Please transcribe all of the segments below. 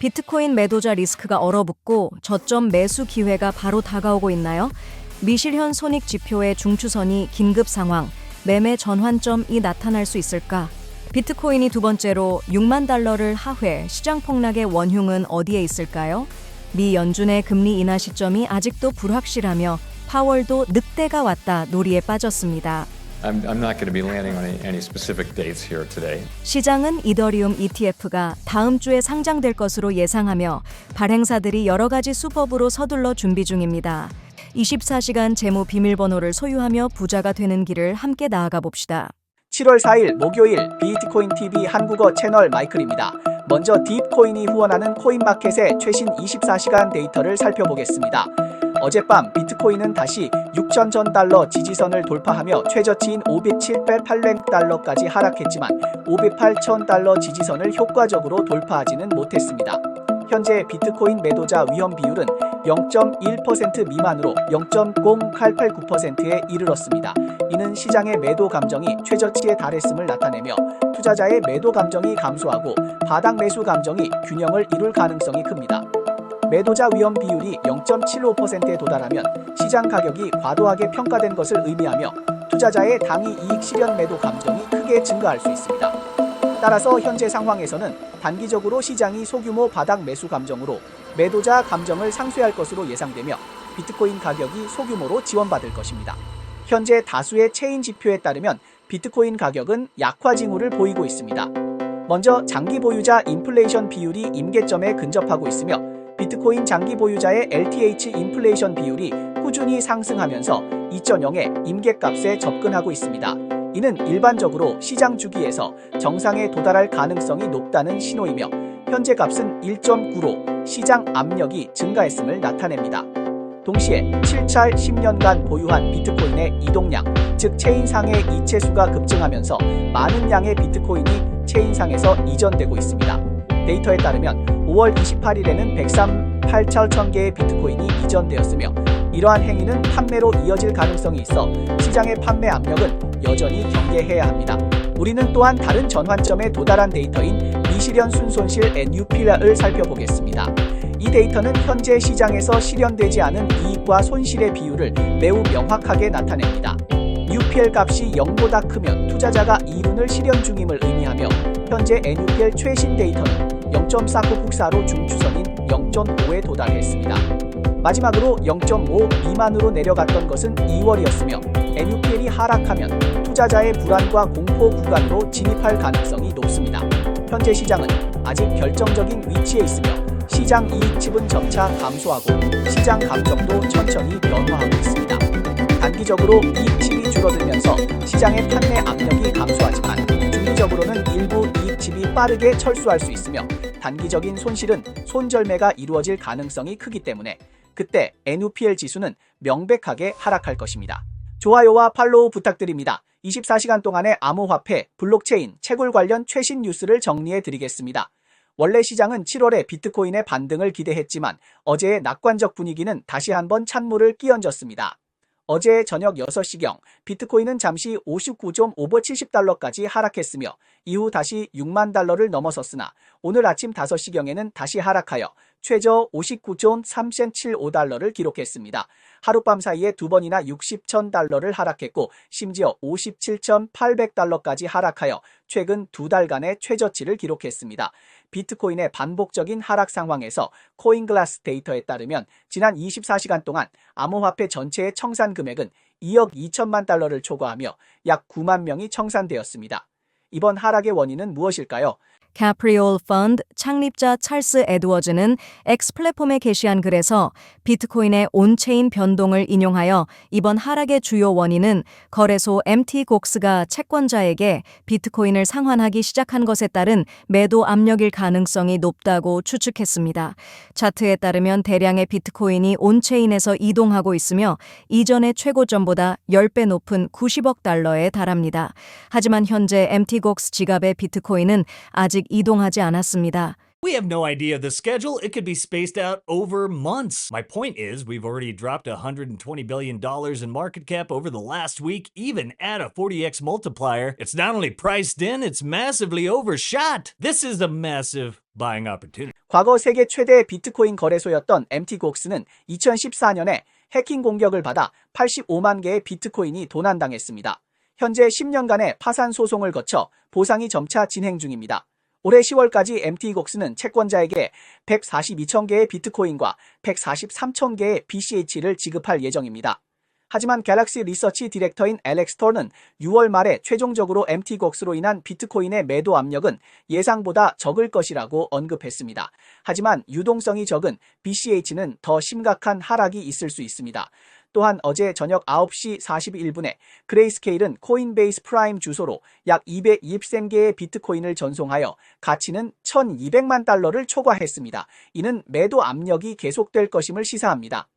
비트코인 매도자 리스크가 얼어붙고 저점 매수 기회가 바로 다가오고 있나요? 미실현 손익 지표의 중추선이 긴급 상황, 매매 전환점이 나타날 수 있을까? 비트코인이 두 번째로 6만 달러를 하회, 시장 폭락의 원흉은 어디에 있을까요? 미 연준의 금리 인하 시점이 아직도 불확실하며 파월도 늑대가 왔다 놀이에 빠졌습니다. I'm not going to be landing on any specific dates here today. 시장은 이더리움 ETF가 다음 주에 상장될 것으로 예상하며 발행사들이 여러 가지 수법으로 서둘러 준비 중입니다. 24시간 재무 비밀번호를 소유하며 부자가 되는 길을 함께 나아가 봅시다. 7월 4일 목요일 비트코인TV 한국어 채널 마이클입니다. 먼저 딥코인이 후원하는 코인마켓의 최신 24시간 데이터를 살펴보겠습니다. 어젯밤 비트코인은 다시 6,000전 달러 지지선을 돌파하며 최저치인 507,800달러까지 하락했지만 508,000달러 지지선을 효과적으로 돌파하지는 못했습니다. 현재 비트코인 매도자 위험 비율은 0.1% 미만으로 0.0889%에 이르렀습니다. 이는 시장의 매도 감정이 최저치에 달했음을 나타내며 투자자의 매도 감정이 감소하고 바닥 매수 감정이 균형을 이룰 가능성이 큽니다. 매도자 위험 비율이 0.75%에 도달하면 시장 가격이 과도하게 평가된 것을 의미하며 투자자의 당위 이익 실현 매도 감정이 크게 증가할 수 있습니다. 따라서 현재 상황에서는 단기적으로 시장이 소규모 바닥 매수 감정으로 매도자 감정을 상쇄할 것으로 예상되며 비트코인 가격이 소규모로 지원받을 것입니다. 현재 다수의 체인 지표에 따르면 비트코인 가격은 약화 징후를 보이고 있습니다. 먼저 장기 보유자 인플레이션 비율이 임계점에 근접하고 있으며 비트코인 장기 보유자의 LTH 인플레이션 비율이 꾸준히 상승하면서 2.0의 임계값에 접근하고 있습니다. 이는 일반적으로 시장 주기에서 정상에 도달할 가능성이 높다는 신호이며 현재 값은 1.9로 시장 압력이 증가했음을 나타냅니다. 동시에 7차 10년간 보유한 비트코인의 이동량, 즉 체인상의 이체수가 급증하면서 많은 양의 비트코인이 체인상에서 이전되고 있습니다. 데이터에 따르면 5월 28일에는 138,000개의 비트코인이 이전되었으며 이러한 행위는 판매로 이어질 가능성이 있어 시장의 판매 압력은 여전히 경계해야 합니다. 우리는 또한 다른 전환점에 도달한 데이터인 미실현 순손실 NUP를 살펴보겠습니다. 이 데이터는 현재 시장에서 실현되지 않은 이익과 손실의 비율을 매우 명확하게 나타냅니다. UPL 값이 0보다 크면 투자자가 이윤을 실현 중임을 의미하며 현재 NUPL 최신 데이터는 0.4994로 중추선인 0.5에 도달했습니다. 마지막으로 0.5 미만으로 내려갔던 것은 2월이었으며 NUPL이 하락하면 투자자의 불안과 공포 구간으로 진입할 가능성이 높습니다. 현재 시장은 아직 결정적인 위치에 있으며 시장 이익집은 점차 감소하고 시장 감정도 천천히 변화하고 있습니다. 단기적으로 이익집이 줄어들면서 시장의 판매 압력이 감소하지만 중기적으로는 일부 이익집이 빠르게 철수할 수 있으며 단기적인 손실은 손절매가 이루어질 가능성이 크기 때문에 그때 NUPL 지수는 명백하게 하락할 것입니다. 좋아요와 팔로우 부탁드립니다. 24시간 동안의 암호화폐, 블록체인, 채굴 관련 최신 뉴스를 정리해 드리겠습니다. 원래 시장은 7월에 비트코인의 반등을 기대했지만 어제의 낙관적 분위기는 다시 한번 찬물을 끼얹었습니다. 어제 저녁 6시경 비트코인은 잠시 59.570달러까지 하락했으며 이후 다시 6만 달러를 넘어섰으나 오늘 아침 5시경에는 다시 하락하여 최저 59.375달러를 기록했습니다. 하룻밤 사이에 두 번이나 60,000달러를 하락했고 심지어 57,800달러까지 하락하여 최근 두 달간의 최저치를 기록했습니다. 비트코인의 반복적인 하락 상황에서 코인글라스 데이터에 따르면 지난 24시간 동안 암호화폐 전체의 청산 금액은 2억 2천만 달러를 초과하며 약 9만 명이 청산되었습니다. 이번 하락의 원인은 무엇일까요? Capriol Fund 창립자 찰스 에드워즈는 X 플랫폼에 게시한 글에서 비트코인의 온체인 변동을 인용하여 이번 하락의 주요 원인은 거래소 MTGOX가 채권자에게 비트코인을 상환하기 시작한 것에 따른 매도 압력일 가능성이 높다고 추측했습니다. 차트에 따르면 대량의 비트코인이 온체인에서 이동하고 있으며 이전의 최고점보다 10배 높은 90억 달러에 달합니다. 하지만 현재 MTGOX 지갑의 비트코인은 아직 이동하지 않았습니다. We have no idea the schedule. It could be spaced out over months. My point is, we've already dropped $120 billion in market cap over the last week, even at a 40x multiplier. It's not only priced in, it's massively overshot. This is a massive buying opportunity. 과거 세계 최대 비트코인 거래소였던 MTGOX는 2014년에 해킹 공격을 받아 85만 개의 비트코인이 도난당했습니다. 현재 10년간의 파산 소송을 거쳐 보상이 점차 진행 중입니다. 올해 10월까지 MTGOX는 채권자에게 142천 개의 비트코인과 143천 개의 BCH를 지급할 예정입니다. 하지만 갤럭시 리서치 디렉터인 알렉스 톨은 6월 말에 최종적으로 MTGOX로 인한 비트코인의 매도 압력은 예상보다 적을 것이라고 언급했습니다. 하지만 유동성이 적은 BCH는 더 심각한 하락이 있을 수 있습니다. 또한 어제 저녁 9시 41분에 그레이스케일은 코인베이스 프라임 주소로 약 223개의 비트코인을 전송하여 가치는 1,200만 달러를 초과했습니다. 이는 매도 압력이 계속될 것임을 시사합니다.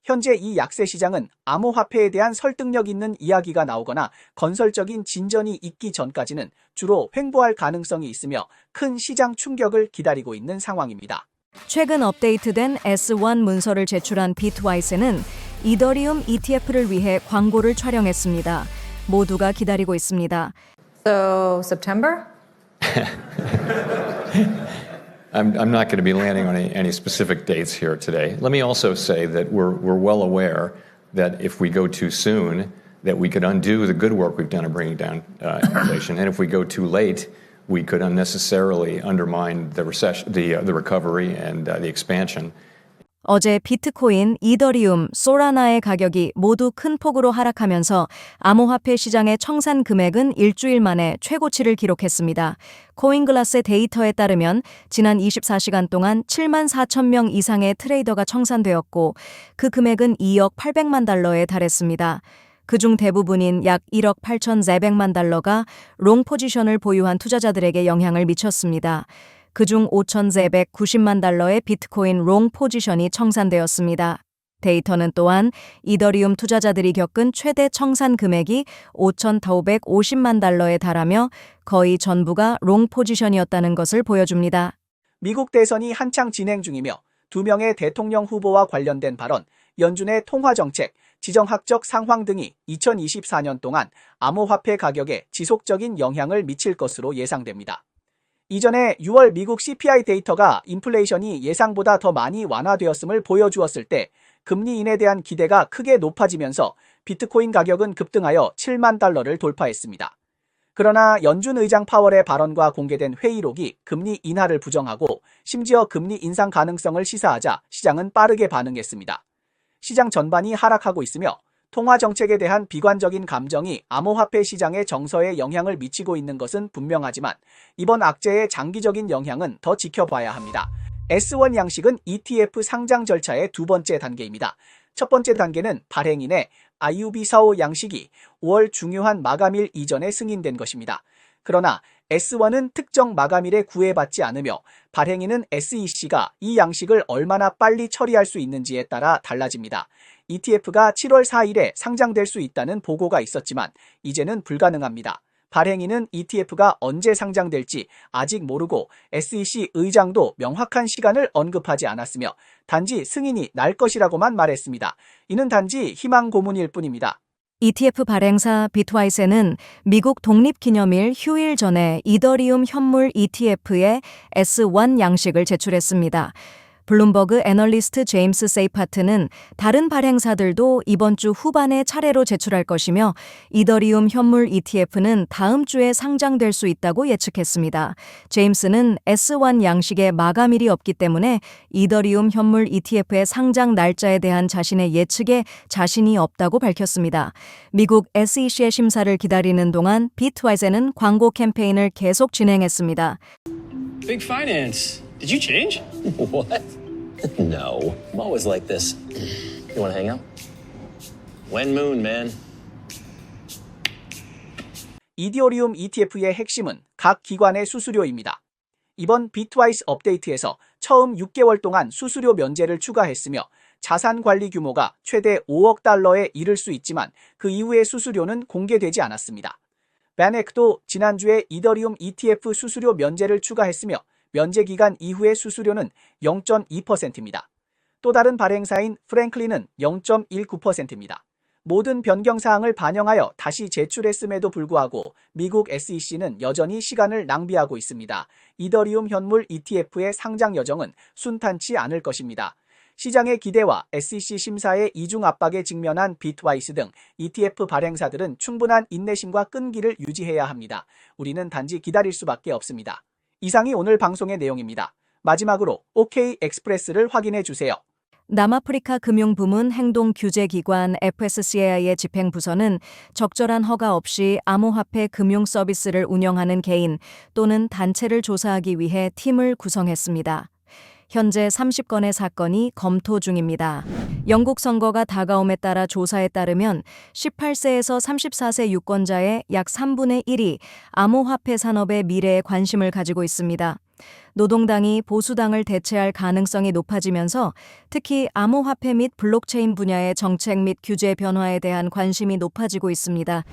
현재 이 약세 시장은 암호화폐에 대한 설득력 있는 이야기가 나오거나 건설적인 진전이 있기 전까지는 주로 횡보할 가능성이 있으며 큰 시장 충격을 기다리고 있는 상황입니다. 최근 업데이트된 S1 문서를 제출한 비트와이스는 이더리움 ETF를 위해 광고를 촬영했습니다. 모두가 기다리고 있습니다. So, September? I'm not going to be landing on any specific dates here today. Let me also say that we're well aware that if we go too soon, that we could undo the good work we've done in bringing down inflation, and if we go too late, we could unnecessarily undermine the recession, the recovery, and the expansion. 어제 비트코인, 이더리움, 소라나의 가격이 모두 큰 폭으로 하락하면서 암호화폐 시장의 청산 금액은 일주일 만에 최고치를 기록했습니다. 코인글라스의 데이터에 따르면 지난 24시간 동안 7만 4천 명 이상의 트레이더가 청산되었고 그 금액은 2억 800만 달러에 달했습니다. 그중 대부분인 약 1억 8,400만 달러가 롱 포지션을 보유한 투자자들에게 영향을 미쳤습니다. 그중 5,490만 달러의 비트코인 롱 포지션이 청산되었습니다. 데이터는 또한 이더리움 투자자들이 겪은 최대 청산 금액이 5,550만 달러에 달하며 거의 전부가 롱 포지션이었다는 것을 보여줍니다. 미국 대선이 한창 진행 중이며 2명의 대통령 후보와 관련된 발언, 연준의 통화정책, 지정학적 상황 등이 2024년 동안 암호화폐 가격에 지속적인 영향을 미칠 것으로 예상됩니다. 이전에 6월 미국 CPI 데이터가 인플레이션이 예상보다 더 많이 완화되었음을 보여주었을 때 금리 인하에 대한 기대가 크게 높아지면서 비트코인 가격은 급등하여 7만 달러를 돌파했습니다. 그러나 연준 의장 파월의 발언과 공개된 회의록이 금리 인하를 부정하고 심지어 금리 인상 가능성을 시사하자 시장은 빠르게 반응했습니다. 시장 전반이 하락하고 있으며 통화 정책에 대한 비관적인 감정이 암호화폐 시장의 정서에 영향을 미치고 있는 것은 분명하지만 이번 악재의 장기적인 영향은 더 지켜봐야 합니다. S1 양식은 ETF 상장 절차의 두 번째 단계입니다. 첫 번째 단계는 발행인의 IUB-45 양식이 5월 중요한 마감일 이전에 승인된 것입니다. 그러나 S1은 특정 마감일에 구애받지 않으며 발행인은 SEC가 이 양식을 얼마나 빨리 처리할 수 있는지에 따라 달라집니다. ETF가 7월 4일에 상장될 수 있다는 보고가 있었지만 이제는 불가능합니다. 발행인은 ETF가 언제 상장될지 아직 모르고 SEC 의장도 명확한 시간을 언급하지 않았으며 단지 승인이 날 것이라고만 말했습니다. 이는 단지 희망 고문일 뿐입니다. ETF 발행사 비트와이스는 미국 독립기념일 휴일 전에 이더리움 현물 ETF의 S1 양식을 제출했습니다. 블룸버그 애널리스트 제임스 세이파트는 다른 발행사들도 이번 주 후반에 차례로 제출할 것이며 이더리움 현물 ETF는 다음 주에 상장될 수 있다고 예측했습니다. 제임스는 S1 양식의 마감일이 없기 때문에 이더리움 현물 ETF의 상장 날짜에 대한 자신의 예측에 자신이 없다고 밝혔습니다. 미국 SEC의 심사를 기다리는 동안 비트와이스는 광고 캠페인을 계속 진행했습니다. Big finance. Did you change? What? No. I'm always like this. You want to hang out? When moon, man. 이더리움 ETF의 핵심은 각 기관의 수수료입니다. 이번 비트와이스 업데이트에서 처음 6개월 동안 수수료 면제를 추가했으며 자산 관리 규모가 최대 5억 달러에 이를 수 있지만 그 이후의 수수료는 공개되지 않았습니다. 바넥도 지난주에 이더리움 ETF 수수료 면제를 추가했으며 면제 기간 이후의 수수료는 0.2%입니다. 또 다른 발행사인 프랭클린은 0.19%입니다. 모든 변경사항을 반영하여 다시 제출했음에도 불구하고 미국 SEC는 여전히 시간을 낭비하고 있습니다. 이더리움 현물 ETF의 상장 여정은 순탄치 않을 것입니다. 시장의 기대와 SEC 심사의 이중 압박에 직면한 비트와이스 등 ETF 발행사들은 충분한 인내심과 끈기를 유지해야 합니다. 우리는 단지 기다릴 수밖에 없습니다. 이상이 오늘 방송의 내용입니다. 마지막으로 OK 엑스프레스를 확인해 주세요. 남아프리카 금융부문 행동규제기관 FSCAI의 집행부서는 적절한 허가 없이 암호화폐 금융 서비스를 운영하는 개인 또는 단체를 조사하기 위해 팀을 구성했습니다. 현재 30건의 사건이 검토 중입니다. 영국 선거가 다가옴에 따라 조사에 따르면 18세에서 34세 유권자의 약 3분의 1이 암호화폐 산업의 미래에 관심을 가지고 있습니다. 노동당이 보수당을 대체할 가능성이 높아지면서 특히 암호화폐 및 블록체인 분야의 정책 및 규제 변화에 대한 관심이 높아지고 있습니다.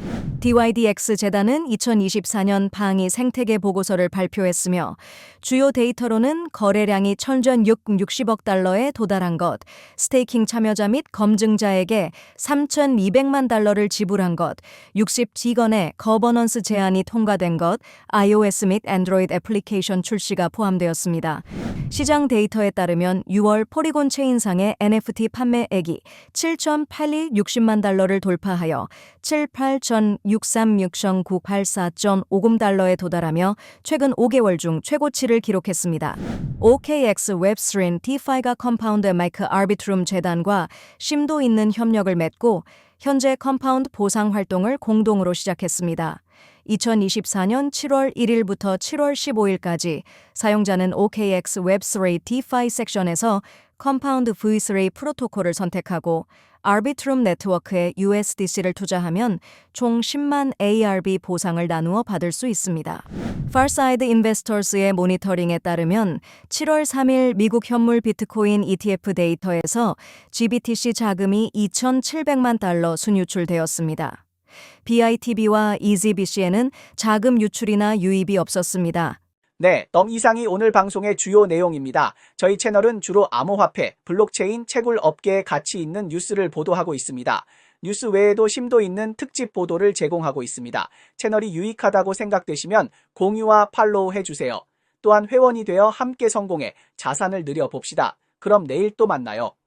DYDX 재단은 2024년 방위 생태계 보고서를 발표했으며 주요 데이터로는 거래량이 1,660억 달러에 도달한 것, 스테이킹 참여자 및 검증자에게 3,200만 달러를 지불한 것, 60G건의 거버넌스 제한이 통과된 것, iOS 및 안드로이드 애플리케이션 출시가 포함되었습니다. 시장 데이터에 따르면 6월 포리곤 체인상의 NFT 판매액이 7,860만 달러를 돌파하여 78,636,984.50 달러에 도달하며 최근 5개월 중 최고치를 기록했습니다. OKX 웹3인 DeFi가 컴파운드 마이크 아비트룸 재단과 심도 있는 협력을 맺고 현재 컴파운드 보상 활동을 공동으로 시작했습니다. 2024년 7월 1일부터 7월 15일까지 사용자는 OKX 웹3 DeFi 섹션에서 컴파운드 V3 프로토콜을 선택하고 아비트룸 네트워크에 USDC를 투자하면 총 10만 ARB 보상을 나누어 받을 수 있습니다. Farsight Investors의 모니터링에 따르면 7월 3일 미국 현물 비트코인 ETF 데이터에서 GBTC 자금이 2,700만 달러 순유출되었습니다. BITB와 EasyBC에는 자금 유출이나 유입이 없었습니다. 네, 이상이 오늘 방송의 주요 내용입니다. 저희 채널은 주로 암호화폐, 블록체인, 채굴 업계에 가치 있는 뉴스를 보도하고 있습니다. 뉴스 외에도 심도 있는 특집 보도를 제공하고 있습니다. 채널이 유익하다고 생각되시면 공유와 팔로우 해주세요. 또한 회원이 되어 함께 성공해 자산을 늘려봅시다. 그럼 내일 또 만나요.